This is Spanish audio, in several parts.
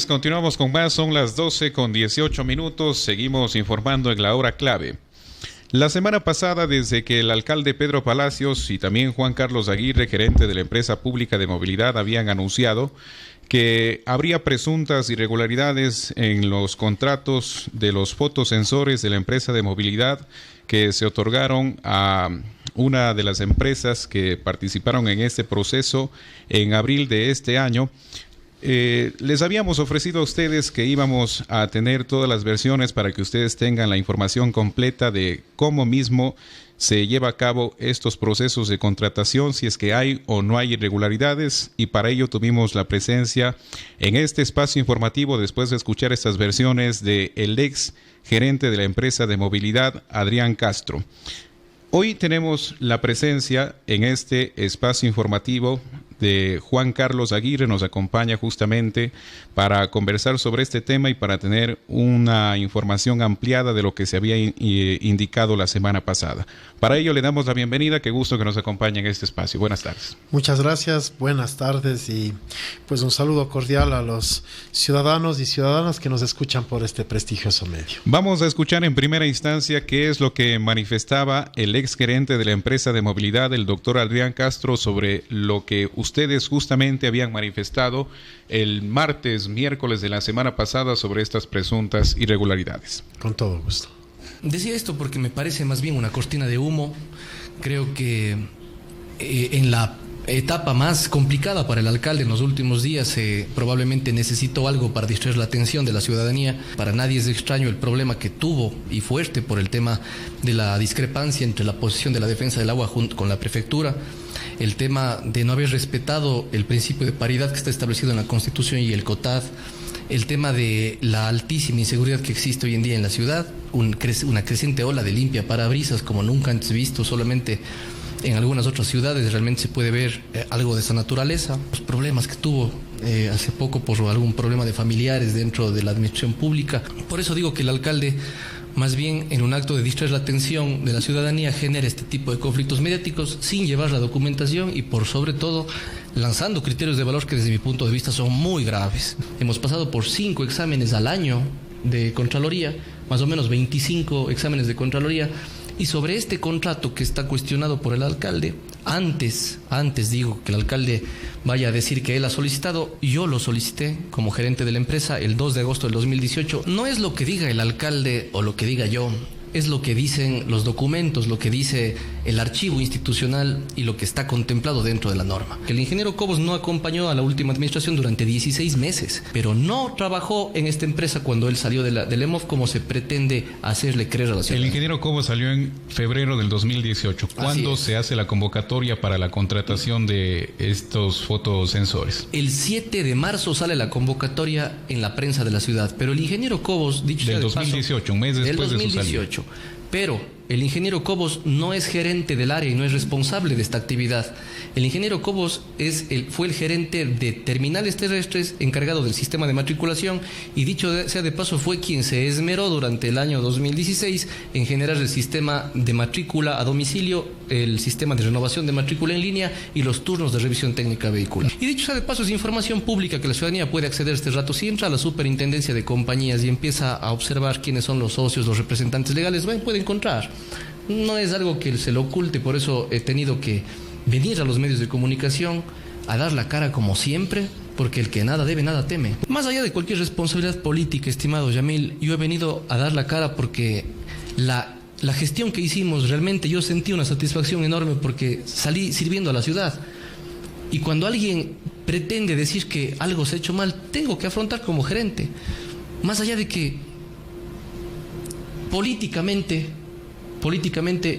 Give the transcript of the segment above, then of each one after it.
Continuamos con más, son las 12:18. Seguimos informando en la hora clave. La semana pasada, desde que el alcalde Pedro Palacios y también Juan Carlos Aguirre, gerente de la empresa pública de movilidad, habían anunciado que habría presuntas irregularidades en los contratos de los fotosensores de la empresa de movilidad que se otorgaron a una de las empresas que participaron en este proceso en abril de este año. Les habíamos ofrecido a ustedes que íbamos a tener todas las versiones para que ustedes tengan la información completa de cómo mismo se lleva a cabo estos procesos de contratación, si es que hay o no hay irregularidades, y para ello tuvimos la presencia en este espacio informativo, después de escuchar estas versiones, de el ex gerente de la empresa de movilidad, Adrián Castro. Hoy tenemos la presencia en este espacio informativo de Juan Carlos Aguirre. Nos acompaña justamente para conversar sobre este tema y para tener una información ampliada de lo que se había indicado la semana pasada. Para ello le damos la bienvenida. Qué gusto que nos acompañe en este espacio. Buenas tardes. Muchas gracias, buenas tardes y pues un saludo cordial a los ciudadanos y ciudadanas que nos escuchan por este prestigioso medio. Vamos a escuchar en primera instancia qué es lo que manifestaba el ex gerente de la empresa de movilidad, el doctor Adrián Castro, sobre lo que ustedes justamente habían manifestado el miércoles de la semana pasada sobre estas presuntas irregularidades. Con todo gusto. Decía esto porque me parece más bien una cortina de humo. Creo que en la etapa más complicada para el alcalde en los últimos días probablemente necesitó algo para distraer la atención de la ciudadanía. Para nadie es extraño el problema que tuvo y fuerte por el tema de la discrepancia entre la posición de la defensa del agua junto con la prefectura, el tema de no haber respetado el principio de paridad que está establecido en la Constitución y el COTAD, el tema de la altísima inseguridad que existe hoy en día en la ciudad, una creciente ola de limpia parabrisas como nunca antes visto, solamente en algunas otras ciudades realmente se puede ver algo de esa naturaleza. Los problemas que tuvo hace poco por algún problema de familiares dentro de la administración pública. Por eso digo que el alcalde, más bien en un acto de distraer la atención de la ciudadanía, genera este tipo de conflictos mediáticos sin llevar la documentación y por sobre todo lanzando criterios de valor que desde mi punto de vista son muy graves. Hemos pasado por 5 exámenes al año de Contraloría, más o menos 25 exámenes de Contraloría, y sobre este contrato que está cuestionado por el alcalde, antes digo que el alcalde vaya a decir que él ha solicitado, yo lo solicité como gerente de la empresa el 2 de agosto del 2018. No es lo que diga el alcalde o lo que diga yo, es lo que dicen los documentos, lo que dice el archivo institucional y lo que está contemplado dentro de la norma. El ingeniero Cobos no acompañó a la última administración durante 16 meses, pero no trabajó en esta empresa cuando él salió del EMOF como se pretende hacerle creer a la ciudadanía. El ingeniero Cobos salió en febrero del 2018. ¿Cuándo se hace la convocatoria para la contratación de estos fotosensores? El 7 de marzo sale la convocatoria en la prensa de la ciudad, pero el ingeniero Cobos, dicho sea de paso, 2018, un mes después del 2018, de su salida. Pero el ingeniero Cobos no es gerente del área y no es responsable de esta actividad. El ingeniero Cobos fue el gerente de terminales terrestres encargado del sistema de matriculación y dicho sea de paso fue quien se esmeró durante el año 2016 en generar el sistema de matrícula a domicilio, el sistema de renovación de matrícula en línea y los turnos de revisión técnica vehicular. Y dicho sea de paso es información pública que la ciudadanía puede acceder este rato. Si entra a la superintendencia de compañías y empieza a observar quiénes son los socios, los representantes legales, puede encontrar. No es algo que se le oculte, por eso he tenido que venir a los medios de comunicación a dar la cara como siempre, porque el que nada debe, nada teme. Más allá de cualquier responsabilidad política, estimado Yamil, yo he venido a dar la cara porque la gestión que hicimos, realmente yo sentí una satisfacción enorme porque salí sirviendo a la ciudad. Y cuando alguien pretende decir que algo se ha hecho mal, tengo que afrontar como gerente. Más allá de que políticamente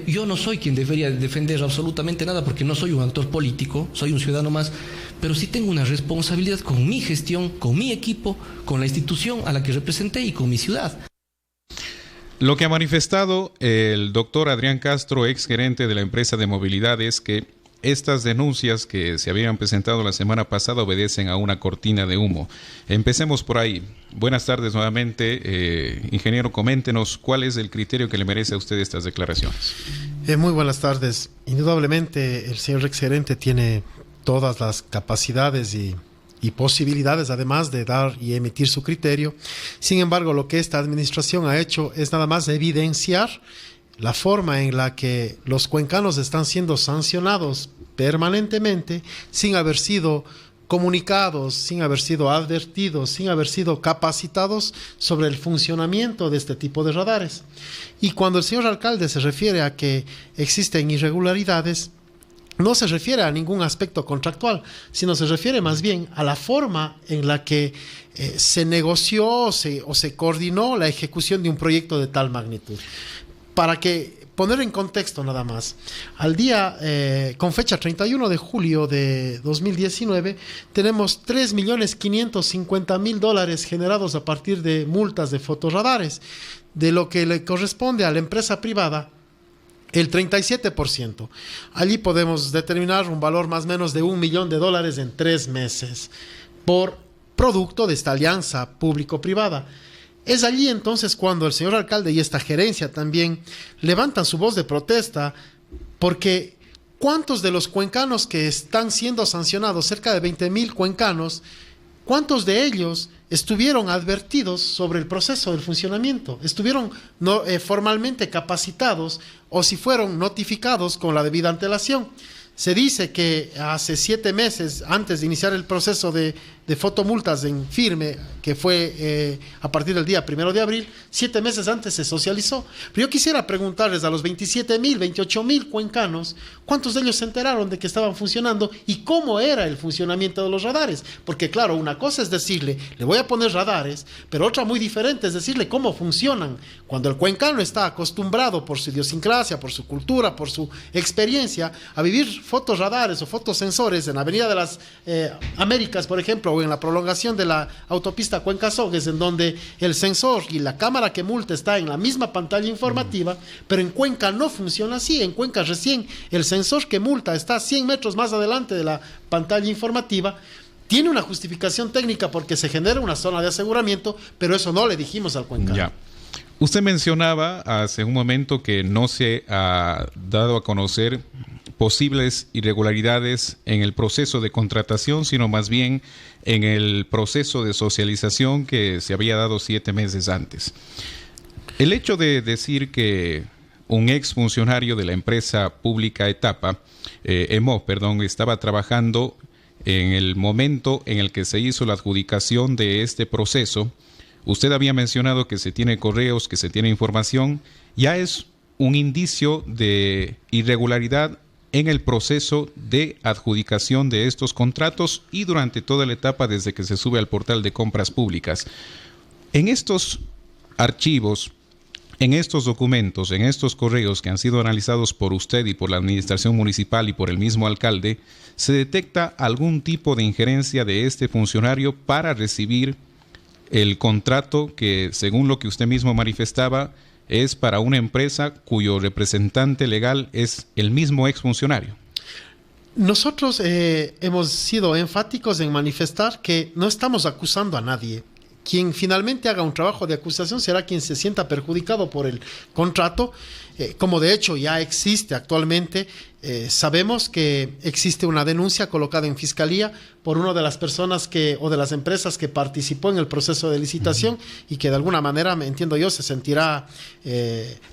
yo no soy quien debería defender absolutamente nada porque no soy un actor político, soy un ciudadano más, pero sí tengo una responsabilidad con mi gestión, con mi equipo, con la institución a la que representé y con mi ciudad. Lo que ha manifestado el doctor Adrián Castro, ex gerente de la empresa de movilidad, es que estas denuncias que se habían presentado la semana pasada obedecen a una cortina de humo. Empecemos por ahí. Buenas tardes nuevamente. Ingeniero, coméntenos cuál es el criterio que le merece a usted estas declaraciones. Muy buenas tardes. Indudablemente el señor ex gerente tiene todas las capacidades y y posibilidades además de dar y emitir su criterio. Sin embargo, lo que esta administración ha hecho es nada más evidenciar la forma en la que los cuencanos están siendo sancionados permanentemente sin haber sido comunicados, sin haber sido advertidos, sin haber sido capacitados sobre el funcionamiento de este tipo de radares. Y cuando el señor alcalde se refiere a que existen irregularidades, no se refiere a ningún aspecto contractual, sino se refiere más bien a la forma en la que se negoció o se coordinó la ejecución de un proyecto de tal magnitud. Para que poner en contexto nada más, al día, con fecha 31 de julio de 2019, tenemos $3.550.000 generados a partir de multas de fotorradares, de lo que le corresponde a la empresa privada el 37%. Allí podemos determinar un valor más o menos de $1 millón en 3 meses por producto de esta alianza público-privada. Es allí entonces cuando el señor alcalde y esta gerencia también levantan su voz de protesta, porque ¿cuántos de los cuencanos que están siendo sancionados, cerca de 20,000 cuencanos, cuántos de ellos estuvieron advertidos sobre el proceso del funcionamiento? ¿Estuvieron formalmente capacitados o si fueron notificados con la debida antelación? Se dice que hace 7 meses, antes de iniciar el proceso de fotomultas en firme, que fue a partir del día 1 de abril, 7 meses antes se socializó. Pero yo quisiera preguntarles a los 27,000, 28,000 cuencanos, ¿cuántos de ellos se enteraron de que estaban funcionando y cómo era el funcionamiento de los radares? Porque claro, una cosa es decirle, le voy a poner radares, pero otra muy diferente es decirle cómo funcionan. Cuando el cuencano está acostumbrado por su idiosincrasia, por su cultura, por su experiencia, a vivir fotorradares o fotosensores en la Avenida de las Américas, por ejemplo, o en la prolongación de la autopista Cuenca-Sogues, en donde el sensor y la cámara que multa está en la misma pantalla informativa, pero en Cuenca no funciona así. En Cuenca recién el sensor que multa está 100 metros más adelante de la pantalla informativa. Tiene una justificación técnica porque se genera una zona de aseguramiento, pero eso no le dijimos al cuencano. Ya. Usted mencionaba hace un momento que no se ha dado a conocer posibles irregularidades en el proceso de contratación, sino más bien en el proceso de socialización que se había dado 7 meses antes. El hecho de decir que un exfuncionario de la empresa pública EMOV, estaba trabajando en el momento en el que se hizo la adjudicación de este proceso, usted había mencionado que se tiene correos, que se tiene información, ya es un indicio de irregularidad en el proceso de adjudicación de estos contratos y durante toda la etapa desde que se sube al portal de compras públicas. En estos archivos, en estos documentos, en estos correos que han sido analizados por usted y por la administración municipal y por el mismo alcalde, ¿se detecta algún tipo de injerencia de este funcionario para recibir el contrato que, según lo que usted mismo manifestaba, es para una empresa cuyo representante legal es el mismo exfuncionario? Nosotros hemos sido enfáticos en manifestar que no estamos acusando a nadie. Quien finalmente haga un trabajo de acusación será quien se sienta perjudicado por el contrato, como de hecho ya existe actualmente. Sabemos que existe una denuncia colocada en Fiscalía por una de las personas o de las empresas que participó en el proceso de licitación y que de alguna manera, me entiendo yo, se sentirá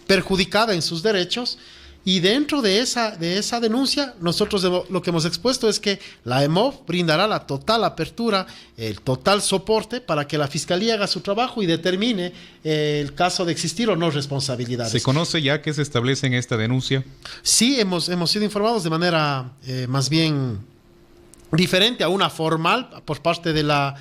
perjudicada en sus derechos. Y dentro de esa denuncia, nosotros lo que hemos expuesto es que la EMOV brindará la total apertura, el total soporte para que la Fiscalía haga su trabajo y determine el caso de existir o no responsabilidades. ¿Se conoce ya qué se establece en esta denuncia? Sí, hemos sido informados de manera más bien diferente a una formal por parte de la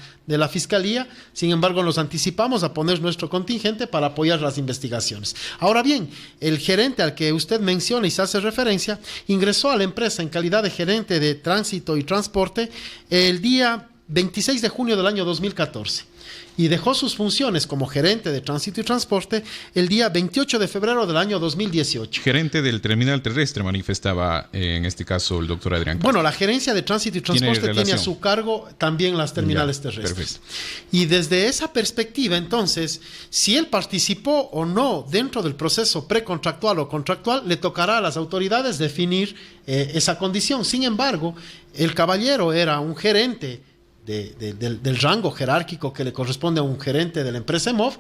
Fiscalía. Sin embargo, nos anticipamos a poner nuestro contingente para apoyar las investigaciones. Ahora bien, el gerente al que usted menciona y se hace referencia ingresó a la empresa en calidad de gerente de tránsito y transporte el día 26 de junio del año 2014 y dejó sus funciones como gerente de tránsito y transporte el día 28 de febrero del año 2018. Gerente del terminal terrestre, manifestaba en este caso el doctor Adrián. Bueno, la gerencia de tránsito y transporte tiene a su cargo también las terminales terrestres. Perfecto. Y desde esa perspectiva, entonces, si él participó o no dentro del proceso precontractual o contractual, le tocará a las autoridades definir esa condición. Sin embargo, el caballero era un gerente del rango jerárquico que le corresponde a un gerente de la empresa EMOV,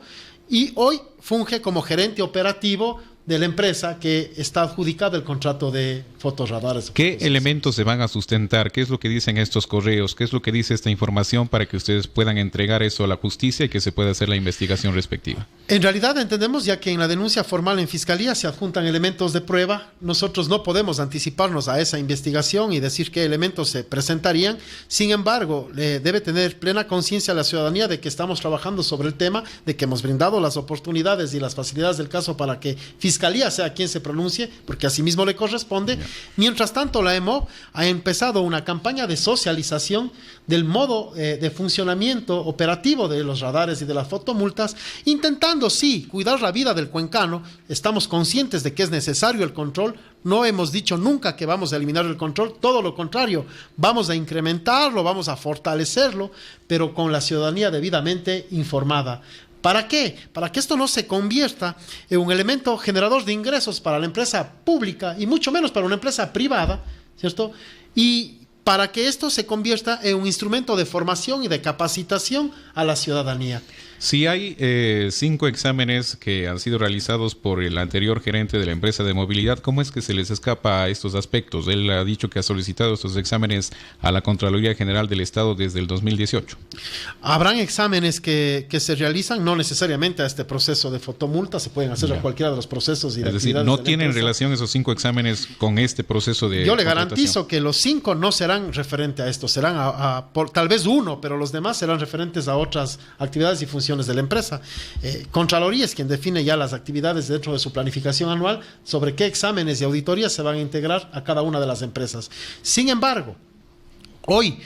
y hoy funge como gerente operativo de la empresa que está adjudicada el contrato de fotorradares. ¿Qué elementos se van a sustentar? ¿Qué es lo que dicen estos correos? ¿Qué es lo que dice esta información para que ustedes puedan entregar eso a la justicia y que se pueda hacer la investigación respectiva? En realidad entendemos, ya que en la denuncia formal en Fiscalía se adjuntan elementos de prueba, nosotros no podemos anticiparnos a esa investigación y decir qué elementos se presentarían. Sin embargo, debe tener plena conciencia la ciudadanía de que estamos trabajando sobre el tema, de que hemos brindado las oportunidades y las facilidades del caso para que Fiscalía sea quien se pronuncie, porque asimismo le corresponde. Mientras tanto, la EMOV ha empezado una campaña de socialización del modo de funcionamiento operativo de los radares y de las fotomultas, intentando, sí, cuidar la vida del cuencano. Estamos conscientes de que es necesario el control. No hemos dicho nunca que vamos a eliminar el control, todo lo contrario, vamos a incrementarlo, vamos a fortalecerlo, pero con la ciudadanía debidamente informada. ¿Para qué? Para que esto no se convierta en un elemento generador de ingresos para la empresa pública y mucho menos para una empresa privada, ¿cierto? Y para que esto se convierta en un instrumento de formación y de capacitación a la ciudadanía. Si hay 5 exámenes que han sido realizados por el anterior gerente de la empresa de movilidad, ¿cómo es que se les escapa a estos aspectos? Él ha dicho que ha solicitado estos exámenes a la Contraloría General del Estado desde el 2018. Habrán exámenes que se realizan, no necesariamente a este proceso de fotomulta, se pueden hacer a cualquiera de los procesos y de actividades. Es decir, no tienen relación esos 5 exámenes con este proceso de Yo le garantizo que los 5 no serán referentes a esto, serán tal vez uno, pero los demás serán referentes a otras actividades y funciones de la empresa. Contraloría es quien define ya las actividades dentro de su planificación anual sobre qué exámenes y auditorías se van a integrar a cada una de las empresas. Sin embargo, hoy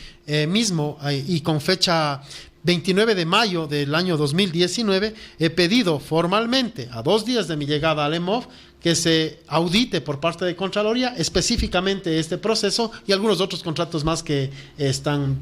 mismo y con fecha 29 de mayo del año 2019, he pedido formalmente, a 2 días de mi llegada al EMOV, que se audite por parte de Contraloría específicamente este proceso y algunos otros contratos más que están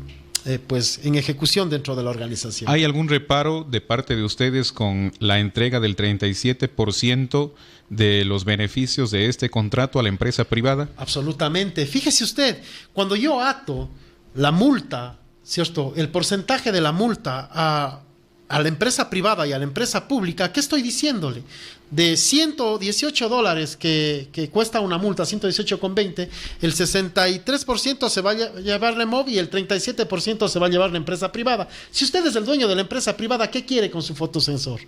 pues en ejecución dentro de la organización. ¿Hay algún reparo de parte de ustedes con la entrega del 37% de los beneficios de este contrato a la empresa privada? Absolutamente. Fíjese usted, cuando yo ato la multa, ¿cierto?, el porcentaje de la multa a la empresa privada y a la empresa pública, ¿qué estoy diciéndole? De $118 que cuesta una multa, 118,20, el 63% se va a llevar la EMOV y el 37% se va a llevar la empresa privada. Si usted es el dueño de la empresa privada, ¿qué quiere con su fotosensor?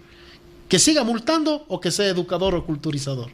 ¿Que siga multando o que sea educador o culturizador?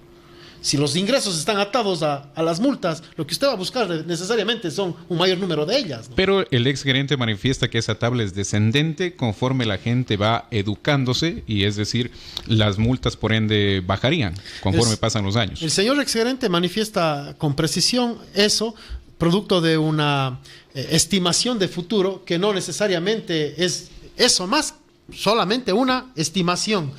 Si los ingresos están atados a las multas, lo que usted va a buscar necesariamente son un mayor número de ellas, ¿no? Pero el exgerente manifiesta que esa tabla es descendente conforme la gente va educándose, y es decir, las multas por ende bajarían conforme pasan los años. El señor exgerente manifiesta con precisión eso, producto de una estimación de futuro que no necesariamente es eso, más solamente una estimación.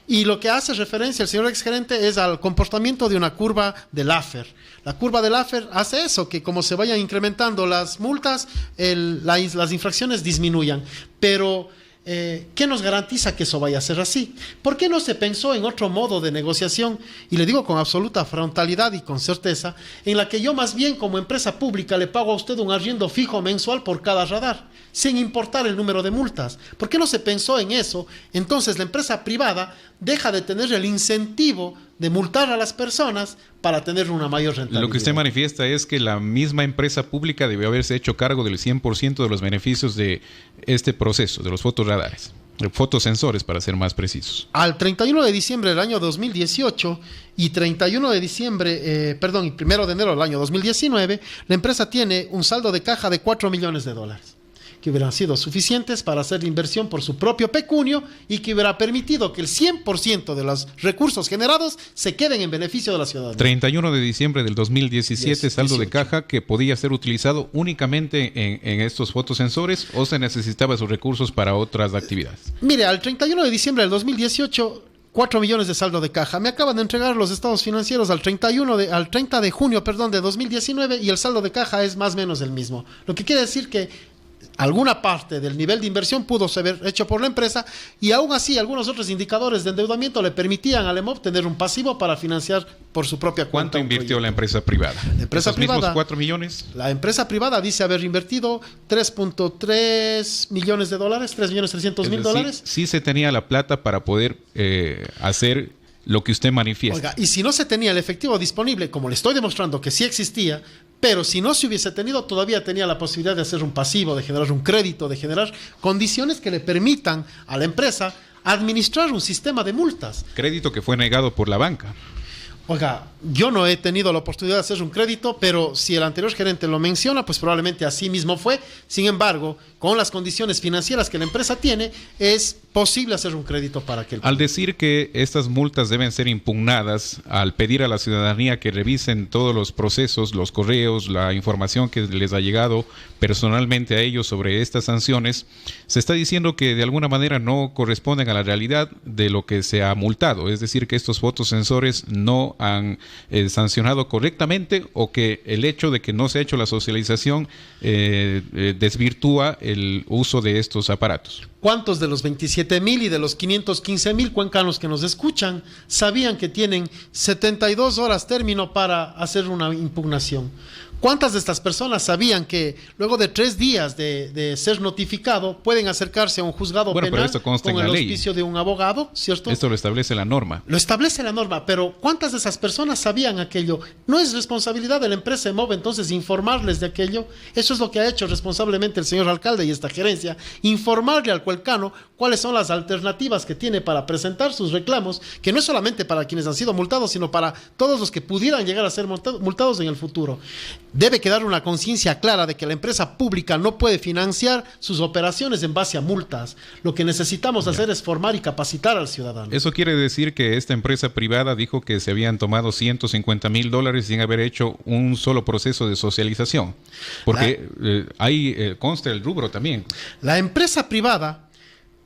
Y lo que hace referencia el señor exgerente es al comportamiento de una curva de Laffer. La curva de Laffer hace eso, que como se vayan incrementando las multas, las infracciones disminuyan. Pero, ¿qué nos garantiza que eso vaya a ser así? ¿Por qué no se pensó en otro modo de negociación? Y le digo con absoluta frontalidad y con certeza, en la que yo más bien como empresa pública le pago a usted un arriendo fijo mensual por cada radar, sin importar el número de multas. ¿Por qué no se pensó en eso? Entonces la empresa privada deja de tener el incentivo de multar a las personas para tener una mayor rentabilidad. Lo que usted manifiesta es que la misma empresa pública debió haberse hecho cargo del 100% de los beneficios de este proceso, de los fotorradares, de fotosensores para ser más precisos. Al 31 de diciembre del año 2018 y 1 de enero del año 2019, la empresa tiene un saldo de caja de $4 millones, que hubieran sido suficientes para hacer inversión por su propio pecunio y que hubiera permitido que el 100% de los recursos generados se queden en beneficio de la ciudadanía. 31 de diciembre del 2017, saldo de caja que podía ser utilizado únicamente en estos fotosensores, o se necesitaba esos recursos para otras actividades. Mire, al 31 de diciembre del 2018... 4 millones de saldo de caja. Me acaban de entregar los estados financieros al 30 de junio de 2019 y el saldo de caja es más o menos el mismo. Lo que quiere decir que alguna parte del nivel de inversión pudo ser hecho por la empresa, y aún así algunos otros indicadores de endeudamiento le permitían al EMOP tener un pasivo para financiar por su propia cuenta. ¿Cuánto invirtió la empresa privada? La empresa privada, mismos 4 millones. La empresa privada dice haber invertido 3.3 millones de dólares, 3.300.000 dólares. Sí se tenía la plata para poder hacer lo que usted manifiesta. Oiga, y si no se tenía el efectivo disponible, como le estoy demostrando que sí existía, pero si no se hubiese tenido, todavía tenía la posibilidad de hacer un pasivo, de generar un crédito, de generar condiciones que le permitan a la empresa administrar un sistema de multas. Crédito que fue negado por la banca. Oiga, yo no he tenido la oportunidad de hacer un crédito, pero si el anterior gerente lo menciona, pues probablemente así mismo fue. Sin embargo, con las condiciones financieras que la empresa tiene, es posible hacer un crédito para que... Al decir que estas multas deben ser impugnadas, al pedir a la ciudadanía que revisen todos los procesos, los correos, la información que les ha llegado personalmente a ellos sobre estas sanciones, se está diciendo que de alguna manera no corresponden a la realidad de lo que se ha multado. Es decir, que estos fotosensores no han sancionado correctamente, o que el hecho de que no se ha hecho la socialización desvirtúa el uso de estos aparatos. ¿Cuántos de los 27.000 y de los 515.000 cuencanos que nos escuchan sabían que tienen 72 horas término para hacer una impugnación? ¿Cuántas de estas personas sabían que luego de 3 días de ser notificado pueden acercarse a un juzgado penal pero esto consta con en el la auspicio de un abogado, ¿cierto? Esto lo establece la norma. Lo establece la norma, pero ¿cuántas de esas personas sabían aquello? No es responsabilidad de la empresa EMOB entonces informarles de aquello. Eso es lo que ha hecho responsablemente el señor alcalde y esta gerencia, informarle al cuencano cuáles son las alternativas que tiene para presentar sus reclamos, que no es solamente para quienes han sido multados, sino para todos los que pudieran llegar a ser multados en el futuro. Debe quedar una conciencia clara de que la empresa pública no puede financiar sus operaciones en base a multas. Lo que necesitamos hacer es formar y capacitar al ciudadano. Eso quiere decir que esta empresa privada dijo que se habían tomado $150,000 sin haber hecho un solo proceso de socialización. Porque consta el rubro también. La empresa privada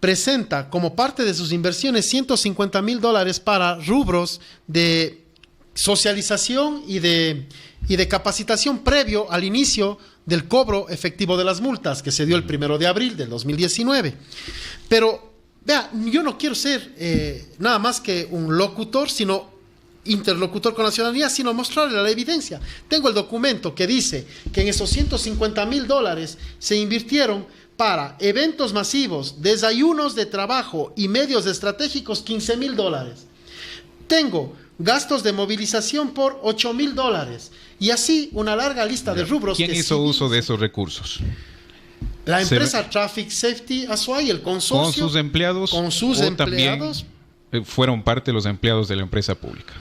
presenta como parte de sus inversiones $150,000 para rubros de socialización y de capacitación previo al inicio del cobro efectivo de las multas, que se dio el 1 de abril del 2019. Pero, vea, yo no quiero ser nada más que un locutor, sino interlocutor con la ciudadanía, sino mostrarle la evidencia. Tengo el documento que dice que en esos $150,000 se invirtieron para eventos masivos, desayunos de trabajo y medios estratégicos, $15,000. Tengo gastos de movilización por $8,000, y así una larga lista de rubros. ¿Quién hizo uso de esos recursos? La empresa Traffic Safety Azuay, el consorcio. ¿Con sus empleados? Con sus empleados. ¿Fueron parte de los empleados de la empresa pública?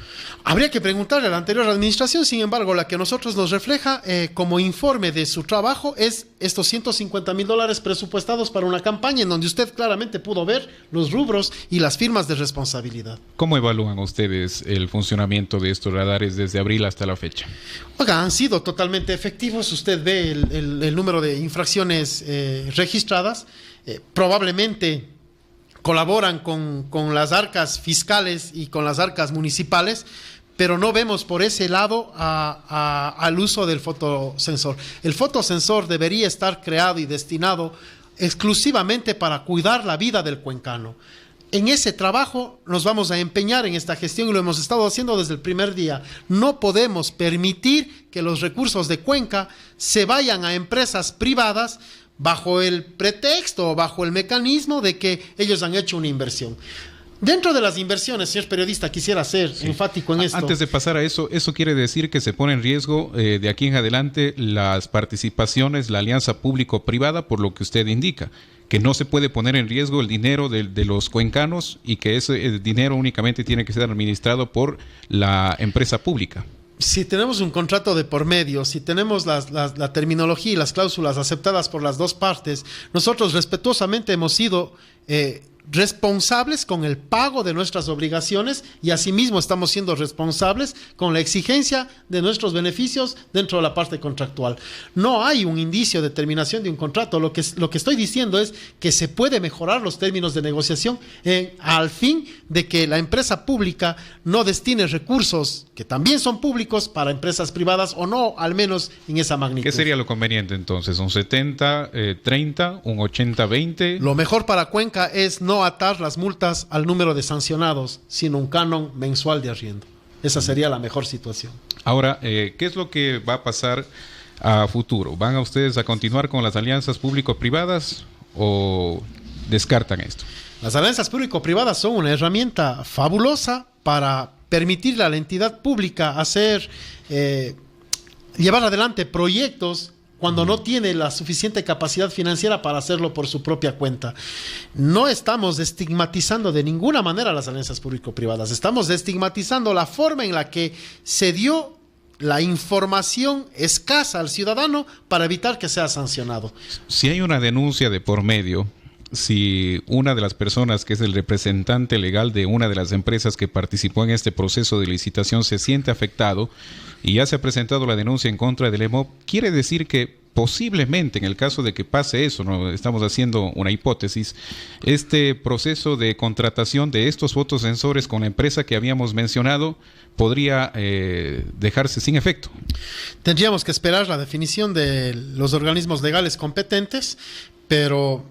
Habría que preguntarle a la anterior administración. Sin embargo, la que a nosotros nos refleja como informe de su trabajo es estos $150,000 presupuestados para una campaña en donde usted claramente pudo ver los rubros y las firmas de responsabilidad. ¿Cómo evalúan ustedes el funcionamiento de estos radares desde abril hasta la fecha? Oiga, han sido totalmente efectivos. Usted ve el número de infracciones registradas. Probablemente colaboran con las arcas fiscales y con las arcas municipales, pero no vemos por ese lado al uso del fotosensor. El fotosensor debería estar creado y destinado exclusivamente para cuidar la vida del cuencano. En ese trabajo nos vamos a empeñar en esta gestión y lo hemos estado haciendo desde el primer día. No podemos permitir que los recursos de Cuenca se vayan a empresas privadas bajo el pretexto o bajo el mecanismo de que ellos han hecho una inversión. Dentro de las inversiones, señor periodista, quisiera ser enfático en esto. Antes de pasar a eso quiere decir que se pone en riesgo de aquí en adelante las participaciones, la alianza público-privada, por lo que usted indica, que no se puede poner en riesgo el dinero de los cuencanos y que ese dinero únicamente tiene que ser administrado por la empresa pública. Si tenemos un contrato de por medio, si tenemos la terminología y las cláusulas aceptadas por las dos partes, nosotros respetuosamente hemos sido responsables con el pago de nuestras obligaciones y asimismo estamos siendo responsables con la exigencia de nuestros beneficios dentro de la parte contractual. No hay un indicio de terminación de un contrato. Lo que estoy diciendo es que se puede mejorar los términos de negociación al fin de que la empresa pública no destine recursos que también son públicos para empresas privadas, o no, al menos en esa magnitud. ¿Qué sería lo conveniente entonces? ¿Un 70-30? ¿Un 80-20? Lo mejor para Cuenca es no atar las multas al número de sancionados, sino un canon mensual de arriendo. Esa sería la mejor situación. Ahora, ¿qué es lo que va a pasar a futuro? ¿Van a ustedes a continuar con las alianzas público-privadas o descartan esto? Las alianzas público-privadas son una herramienta fabulosa para permitirle a la entidad pública llevar adelante proyectos cuando no tiene la suficiente capacidad financiera para hacerlo por su propia cuenta. No estamos estigmatizando de ninguna manera las alianzas público-privadas, estamos estigmatizando la forma en la que se dio la información escasa al ciudadano para evitar que sea sancionado. Si hay una denuncia de por medio, si una de las personas que es el representante legal de una de las empresas que participó en este proceso de licitación se siente afectado y ya se ha presentado la denuncia en contra del EMOP, quiere decir que posiblemente en el caso de que pase eso, ¿no? Estamos haciendo una hipótesis, este proceso de contratación de estos fotosensores con la empresa que habíamos mencionado podría dejarse sin efecto. Tendríamos que esperar la definición de los organismos legales competentes, pero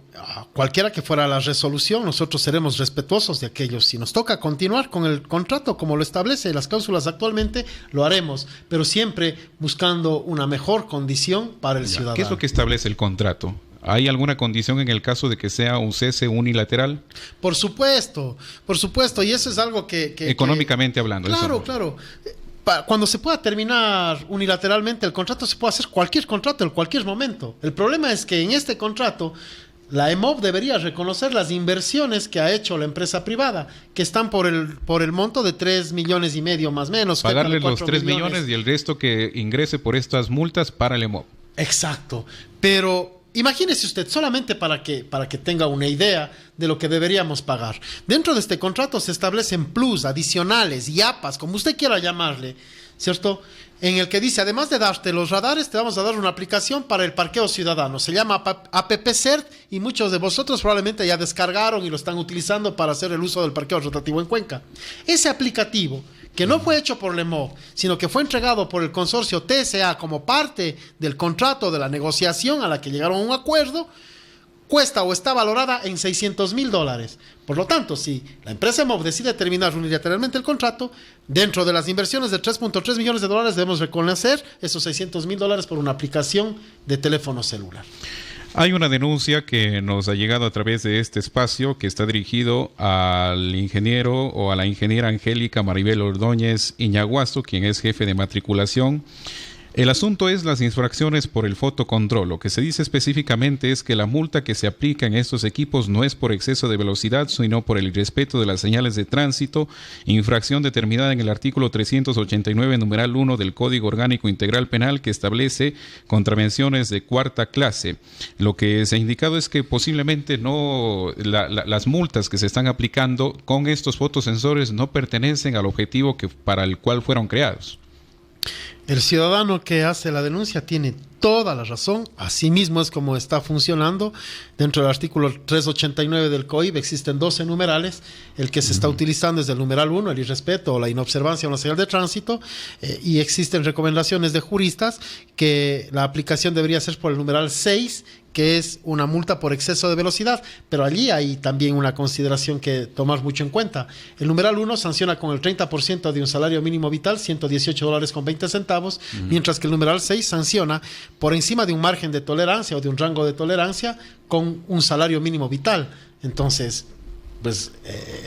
cualquiera que fuera la resolución, nosotros seremos respetuosos de aquellos. Si nos toca continuar con el contrato como lo establece las cláusulas actualmente, lo haremos, pero siempre buscando una mejor condición para el ciudadano. ¿Qué es lo que establece el contrato? ¿Hay alguna condición en el caso de que sea un cese unilateral? Por supuesto, y eso es algo que económicamente hablando. Claro, eso. Claro. Cuando se pueda terminar unilateralmente el contrato, se puede hacer cualquier contrato en cualquier momento. El problema es que en este contrato la EMOP debería reconocer las inversiones que ha hecho la empresa privada, que están por el monto de 3,5 millones más o menos. Pagarle los 3 millones y el resto que ingrese por estas multas para el EMOP. Exacto, pero imagínese usted, solamente para que tenga una idea de lo que deberíamos pagar. Dentro de este contrato se establecen plus, adicionales, yapas, como usted quiera llamarle, ¿cierto? En el que dice, además de darte los radares, te vamos a dar una aplicación para el parqueo ciudadano. Se llama AppCert y muchos de vosotros probablemente ya descargaron y lo están utilizando para hacer el uso del parqueo rotativo en Cuenca. Ese aplicativo, que no fue hecho por LEMOV, sino que fue entregado por el consorcio TSA como parte del contrato de la negociación a la que llegaron a un acuerdo, cuesta o está valorada en $600,000. Por lo tanto, si la empresa EMOV decide terminar unilateralmente el contrato, dentro de las inversiones de $3.3 millones debemos reconocer esos $600,000 por una aplicación de teléfono celular. Hay una denuncia que nos ha llegado a través de este espacio que está dirigido al ingeniero o a la ingeniera Angélica Maribel Ordóñez Iñaguazo, quien es jefe de matriculación. El asunto es las infracciones por el fotocontrol. Lo que se dice específicamente es que la multa que se aplica en estos equipos no es por exceso de velocidad, sino por el irrespeto de las señales de tránsito, infracción determinada en el artículo 389, numeral 1 del Código Orgánico Integral Penal, que establece contravenciones de cuarta clase. Lo que se ha indicado es que posiblemente las multas que se están aplicando con estos fotosensores no pertenecen al objetivo para el cual fueron creados. El ciudadano que hace la denuncia tiene toda la razón. Asimismo es como está funcionando. Dentro del artículo 389 del COIB existen 12 numerales. El que se está utilizando es el numeral 1, el irrespeto o la inobservancia a una señal de tránsito, y existen recomendaciones de juristas que la aplicación debería ser por el numeral 6, que es una multa por exceso de velocidad, pero allí hay también una consideración que tomar mucho en cuenta. El numeral 1 sanciona con el 30% de un salario mínimo vital, $118.20, mientras que el numeral 6 sanciona por encima de un margen de tolerancia o de un rango de tolerancia con un salario mínimo vital. Entonces, pues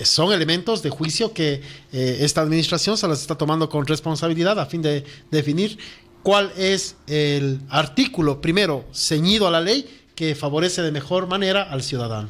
son elementos de juicio que esta administración se las está tomando con responsabilidad a fin de definir cuál es el artículo, primero, ceñido a la ley, que favorece de mejor manera al ciudadano.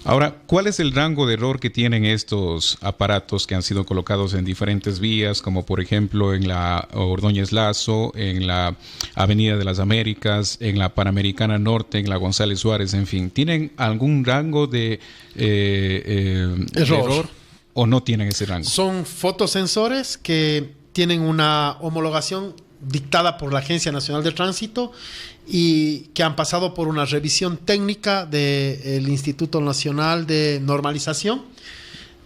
Ahora, ¿cuál es el rango de error que tienen estos aparatos que han sido colocados en diferentes vías, como por ejemplo en la Ordóñez Lazo, en la Avenida de las Américas, en la Panamericana Norte, en la González Suárez, en fin? ¿Tienen algún rango de error o no tienen ese rango? Son fotosensores que tienen una homologación dictada por la Agencia Nacional de Tránsito y que han pasado por una revisión técnica del Instituto Nacional de Normalización.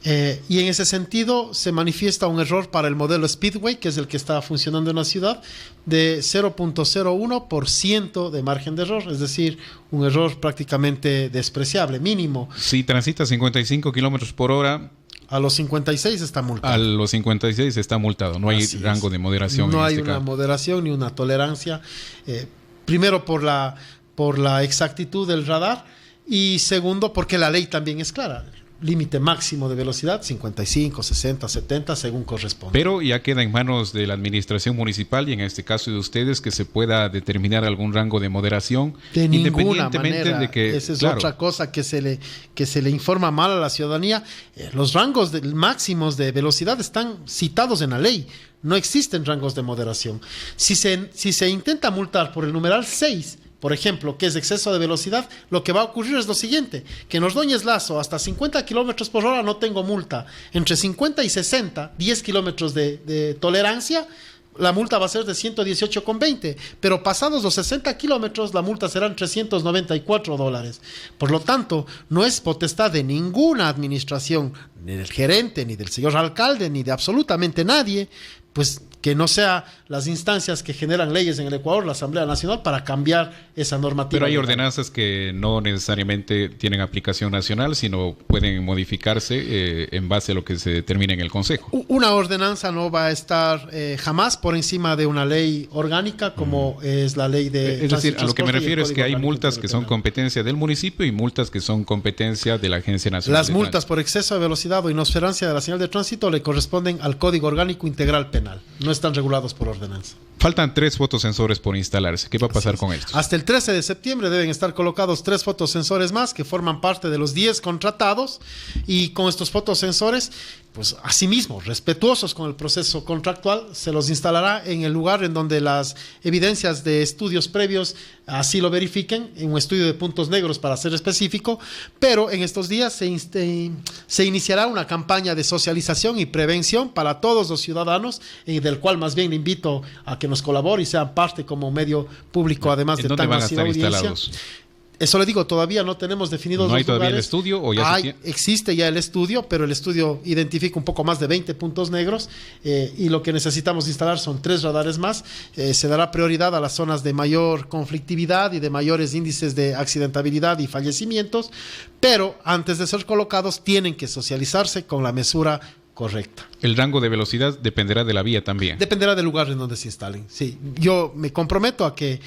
Y en ese sentido se manifiesta un error para el modelo Speedway, que es el que está funcionando en la ciudad, de 0.01% de margen de error, es decir, un error prácticamente despreciable, mínimo. Si transita 55 kilómetros por hora, a los 56 está multado. A los 56 está multado. No hay rango de moderación. No hay una moderación ni una tolerancia. Primero por la exactitud del radar y segundo porque la ley también es clara. Límite máximo de velocidad 55, 60, 70 según corresponde. Pero ya queda en manos de la administración municipal y en este caso de ustedes que se pueda determinar algún rango de moderación. De ninguna manera. De que, esa es otra cosa que se le informa mal a la ciudadanía. Los rangos máximos de velocidad están citados en la ley. No existen rangos de moderación. Si se intenta multar por el numeral 6, por ejemplo, que es exceso de velocidad, lo que va a ocurrir es lo siguiente, que en Ordóñez Lazo hasta 50 kilómetros por hora no tengo multa. Entre 50 y 60, 10 kilómetros de tolerancia, la multa va a ser de 118,20, pero pasados los 60 kilómetros la multa serán $394. Por lo tanto, no es potestad de ninguna administración, ni del gerente, ni del señor alcalde, ni de absolutamente nadie, pues que no sea las instancias que generan leyes en el Ecuador, la Asamblea Nacional, para cambiar esa normativa. Pero hay ordenanzas que no necesariamente tienen aplicación nacional, sino pueden modificarse en base a lo que se determine en el Consejo. Una ordenanza no va a estar jamás por encima de una ley orgánica como es la ley de... Es decir, a lo que me refiero es que hay multas que son competencia del municipio y multas que son competencia de la Agencia Nacional. Las multas por exceso de velocidad o inobservancia de la señal de tránsito le corresponden al Código Orgánico Integral Penal. No están regulados por ordenanza. Faltan 3 fotosensores por instalarse. ¿Qué va a pasar con estos? Hasta el 13 de septiembre deben estar colocados 3 fotosensores más que forman parte de los 10 contratados, y con estos fotosensores, pues asimismo, respetuosos con el proceso contractual, se los instalará en el lugar en donde las evidencias de estudios previos así lo verifiquen, en un estudio de puntos negros para ser específico, pero en estos días se iniciará una campaña de socialización y prevención para todos los ciudadanos, del cual más bien le invito a que nos colabore y sean parte como medio público, además de tan masiva audiencia. Instalados? Eso le digo, todavía no tenemos definidos ¿No hay los todavía lugares. el estudio o ya Existe ya el estudio, pero el estudio identifica un poco más de 20 puntos negros, y lo que necesitamos instalar son 3 radares más. Se dará prioridad a las zonas de mayor conflictividad y de mayores índices de accidentabilidad y fallecimientos, pero antes de ser colocados tienen que socializarse con la mesura correcta. El rango de velocidad dependerá de la vía también. Dependerá del lugar en donde se instalen. Sí, yo me comprometo a que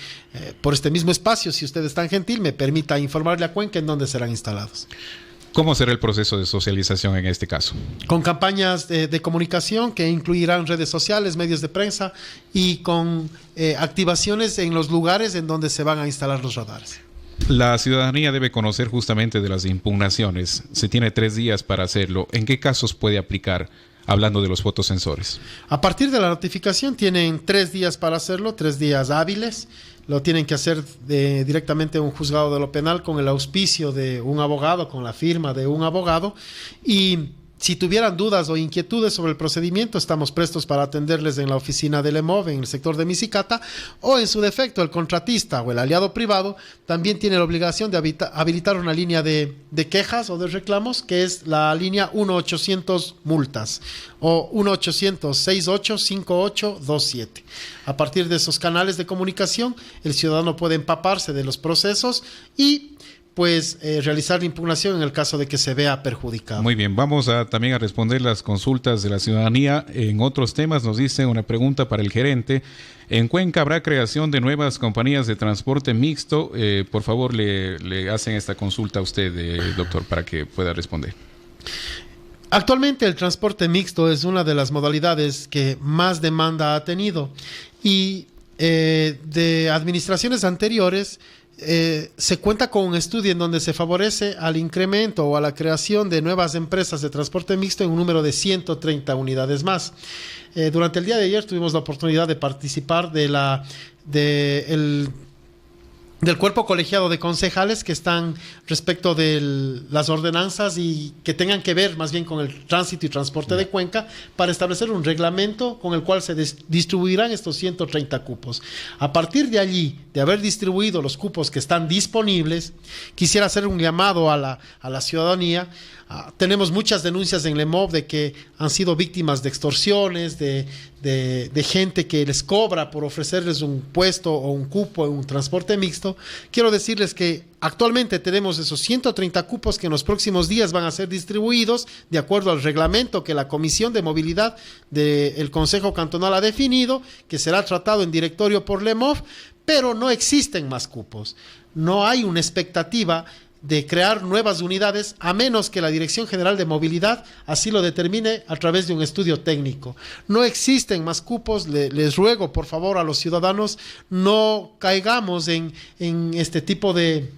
por este mismo espacio, si usted es tan gentil, me permita informarle a Cuenca en dónde serán instalados. ¿Cómo será el proceso de socialización en este caso? Con campañas de comunicación que incluirán redes sociales, medios de prensa y con activaciones en los lugares en donde se van a instalar los radares. La ciudadanía debe conocer justamente de las impugnaciones. Se tiene 3 días para hacerlo. ¿En qué casos puede aplicar, hablando de los fotosensores? A partir de la notificación tienen 3 días para hacerlo, 3 días hábiles. Lo tienen que hacer directamente en un juzgado de lo penal con el auspicio de un abogado, con la firma de un abogado. Y si tuvieran dudas o inquietudes sobre el procedimiento, estamos prestos para atenderles en la oficina del EMOV, en el sector de Misicata, o en su defecto el contratista o el aliado privado también tiene la obligación de habilitar una línea de quejas o de reclamos, que es la línea 1-800 multas o 1-800-685827. A partir de esos canales de comunicación, el ciudadano puede empaparse de los procesos y pues realizar la impugnación en el caso de que se vea perjudicado. Muy bien, vamos también a responder las consultas de la ciudadanía. En otros temas nos dice una pregunta para el gerente. ¿En Cuenca habrá creación de nuevas compañías de transporte mixto? Por favor, le hacen esta consulta a usted, doctor, para que pueda responder. Actualmente el transporte mixto es una de las modalidades que más demanda ha tenido, y de administraciones anteriores se cuenta con un estudio en donde se favorece al incremento o a la creación de nuevas empresas de transporte mixto en un número de 130 unidades más. Durante el día de ayer tuvimos la oportunidad de participar del cuerpo colegiado de concejales que están respecto de las ordenanzas y que tengan que ver más bien con el tránsito y transporte de Cuenca, para establecer un reglamento con el cual se distribuirán estos 130 cupos. A partir de allí, de haber distribuido los cupos que están disponibles, quisiera hacer un llamado a la ciudadanía. Tenemos muchas denuncias en LEMOV de que han sido víctimas de extorsiones, de gente que les cobra por ofrecerles un puesto o un cupo en un transporte mixto. Quiero decirles que actualmente tenemos esos 130 cupos que en los próximos días van a ser distribuidos de acuerdo al reglamento que la Comisión de Movilidad del Consejo Cantonal ha definido, que será tratado en directorio por LEMOV, pero no existen más cupos. No hay una expectativa de crear nuevas unidades, a menos que la Dirección General de Movilidad así lo determine a través de un estudio técnico. No existen más cupos. Les ruego, por favor, a los ciudadanos, no caigamos en este tipo de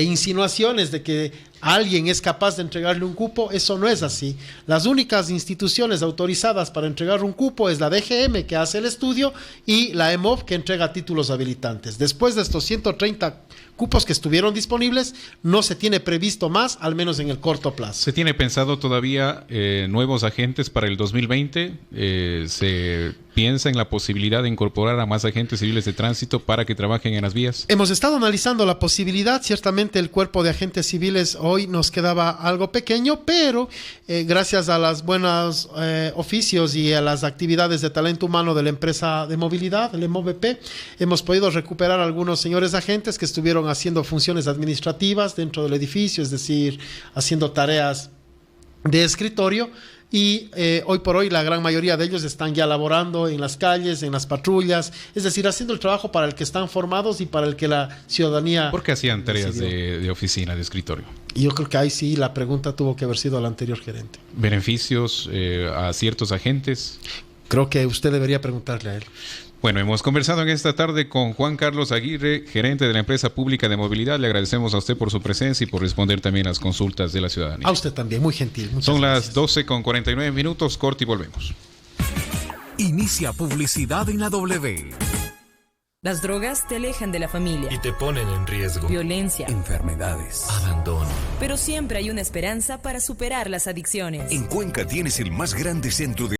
insinuaciones de que alguien es capaz de entregarle un cupo. Eso no es así. Las únicas instituciones autorizadas para entregar un cupo es la DGM, que hace el estudio, y la EMOV, que entrega títulos habilitantes. Después de estos 130 cupos que estuvieron disponibles, no se tiene previsto más, al menos en el corto plazo. ¿Se tiene pensado todavía nuevos agentes para el 2020? ¿Se piensa en la posibilidad de incorporar a más agentes civiles de tránsito para que trabajen en las vías? Hemos estado analizando la posibilidad. Ciertamente el cuerpo de agentes civiles hoy nos quedaba algo pequeño, pero gracias a los buenos oficios y a las actividades de talento humano de la empresa de movilidad, el MOVP, hemos podido recuperar algunos señores agentes que estuvieron haciendo funciones administrativas dentro del edificio, es decir, haciendo tareas de escritorio. Y hoy por hoy la gran mayoría de ellos están ya laborando en las calles, en las patrullas, es decir, haciendo el trabajo para el que están formados y para el que la ciudadanía... ¿Por qué hacían tareas de oficina, de escritorio? Y yo creo que ahí sí la pregunta tuvo que haber sido al anterior gerente. ¿Beneficios a ciertos agentes? Creo que usted debería preguntarle a él. Bueno, hemos conversado en esta tarde con Juan Carlos Aguirre, gerente de la empresa pública de movilidad. Le agradecemos a usted por su presencia y por responder también las consultas de la ciudadanía. A usted también, muy gentil. Son las 12:49, corte y volvemos. Inicia publicidad en la W. Las drogas te alejan de la familia. Y te ponen en riesgo. Violencia. Enfermedades. Abandono. Pero siempre hay una esperanza para superar las adicciones. En Cuenca tienes el más grande centro de